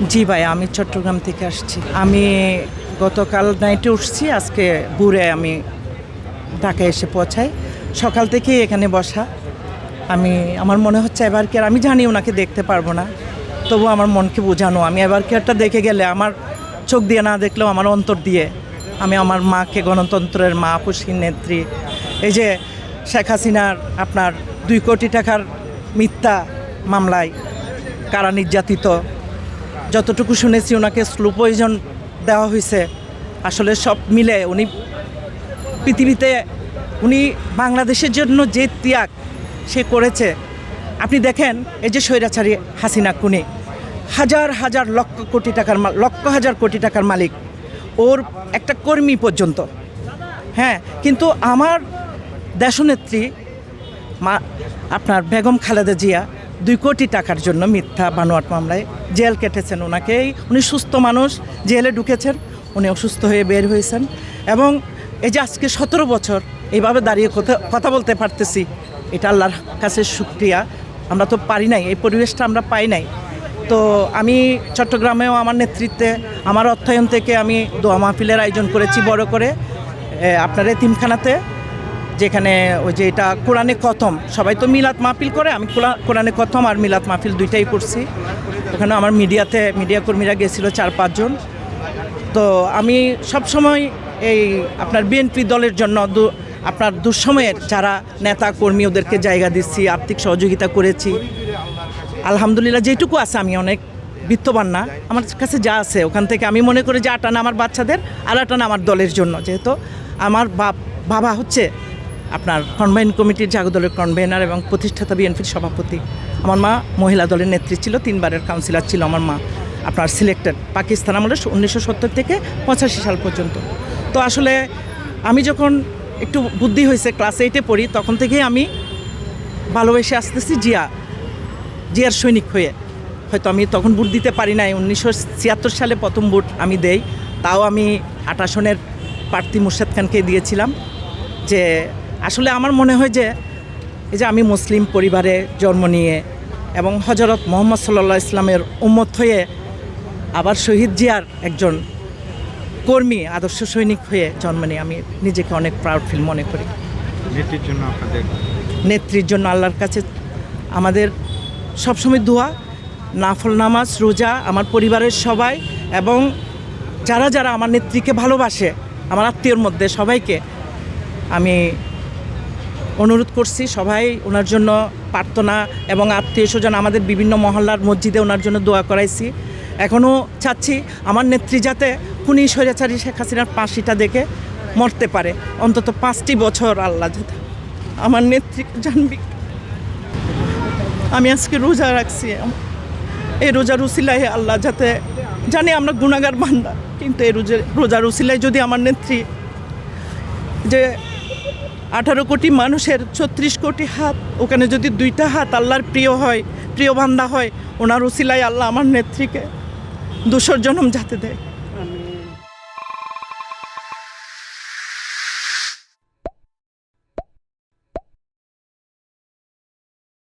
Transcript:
জি ভাই, আমি চট্টগ্রাম থেকে আসছি। আমি গতকাল নাইটে উঠছি, আজকে ভোরে আমি ঢাকায় এসে পৌঁছাই। সকাল থেকেই এখানে বসা। আমার মনে হচ্ছে এবার কি আর আমি জানি ওনাকে দেখতে পারবো না, তবু আমার মনকে বোঝানো আমি এবার কি একটা দেখে গেলে আমার চোখ দিয়ে না দেখলেও আমার অন্তর দিয়ে আমি আমার মাকে, গণতন্ত্রের মা, পুষ্কির নেত্রী, এই যে শেখ হাসিনার আপনার 2 কোটি টাকার মিথ্যা মামলায় কারা নির্যাতিত, যতটুকু শুনেছি ওনাকে স্লো পয়জন দেওয়া হয়েছে। আসলে সব মিলে পৃথিবীতে উনি বাংলাদেশের জন্য যে ত্যাগ সে করেছে, আপনি দেখেন এই যে স্বৈরাচারী হাসিনা খুনি, হাজার হাজার লক্ষ হাজার কোটি টাকার মালিক, ওর একটা কর্মী পর্যন্ত। হ্যাঁ, কিন্তু আমার দেশনেত্রী মা আপনার বেগম খালেদা জিয়া 2 কোটি টাকার জন্য মিথ্যা বানোয়াট মামলায় জেল কেটেছেন। উনি সুস্থ মানুষ, জেলে ঢুকেছেন, উনি অসুস্থ হয়ে বের হয়েছেন। এবং এই যে আজকে 17 বছর এইভাবে দাঁড়িয়ে কথা বলতে পারতেছি, এটা আল্লাহর কাছে শুকরিয়া। আমরা তো পারি নাই, এই পরিবেশটা আমরা পাই নাই। তো আমি চট্টগ্রামেও আমার নেতৃত্বে, আমার অর্থায়ন থেকে আমি দোয়া মাহফিলের আয়োজন করেছি বড় করে আপনার এতিমখানাতে, যেখানে ওই যে এটা কোরআনে খতম, সবাই তো মিলাদ মাহফিল করে, আমি কোরআনে খতম আর মিলাদ মাহফিল দুইটাই করছি। ওখানে আমার মিডিয়া কর্মীরা গেছিলো 4-5 জন। তো আমি সবসময় এই আপনার বিএনপি দলের জন্য আপনার দুঃসময়ের যারা নেতা কর্মী ওদেরকে জায়গা দিচ্ছি, আর্থিক সহযোগিতা করেছি। আলহামদুলিল্লাহ, যেটুকু আছে, আমি অনেক বিত্তবান না, আমার কাছে যা আছে ওখান থেকে আমি মনে করি যে 8 আনা আমার বাচ্চাদের আর 8 আনা আমার দলের জন্য। যেহেতু আমার বাবা হচ্ছে আপনার কনভেন কমিটির জাগো দলের কনভেনার এবং প্রতিষ্ঠাতা বিএনপির সভাপতি। আমার মা মহিলা দলের নেত্রী ছিল, 3বারের কাউন্সিলর ছিল আমার মা, আপনার সিলেক্টেড পাকিস্তান আমলে 1970 থেকে 85 সাল পর্যন্ত। তো আসলে আমি যখন একটু বুদ্ধি হয়েছে, ক্লাস 8-এ পড়ি, তখন থেকেই আমি ভালোবেসে আসতেছি জিয়ার সৈনিক হয়ে। হয়তো আমি তখন ভোট দিতে পারি নাই, 1976 সালে প্রথম ভোট আমি দেই, তাও আমি 8 আসনের প্রার্থী মুর্শেদ খানকে দিয়েছিলাম। যে আসলে আমার মনে হয় যে এই যে আমি মুসলিম পরিবারে জন্ম নিয়ে এবং হজরত মোহাম্মদ সাল্লাল্লাহু আলাইহি ইসলামের উম্মত হয়ে আবার শহীদ জিয়ার একজন কর্মী, আদর্শ সৈনিক হয়ে জন্ম নিয়ে আমি নিজেকে অনেক প্রাউড ফিল মনে করি। নেত্রীর জন্য আল্লাহর কাছে আমাদের সবসময় দোয়া, নাফল নামাজ, রোজা, আমার পরিবারের সবাই এবং যারা যারা আমার নেত্রীকে ভালোবাসে, আমার আত্মীয়র মধ্যে সবাইকে আমি অনুরোধ করছি, সবাই ওনার জন্য প্রার্থনা এবং আত্মীয় স্বজন আমাদের বিভিন্ন মহল্লার মসজিদে ওনার জন্য দোয়া করাইছি। এখনও চাচ্ছি আমার নেত্রী যাতে খুনি স্বৈরাচারী শেখ হাসিনার ফাঁসিটা দেখে মরতে পারে, অন্তত 5টি বছর আল্লাহ যাতে আমার নেত্রী জানবি। আমি আজকে রোজা রাখছি, এই রোজার উসিলায় আল্লাহ যাতে জানি আমরা গুনাহগার বান্দা, কিন্তু এই রোজার উসিলায় যদি আমার নেত্রী যে 18 কোটি মানুষের 36 কোটি হাত, ওখানে যদি 2টা হাত আল্লাহর প্রিয় বান্দা হয়, ওনার উসিলায় আল্লাহ আমার নেত্রীকে 200 জনম যাতে দেয়।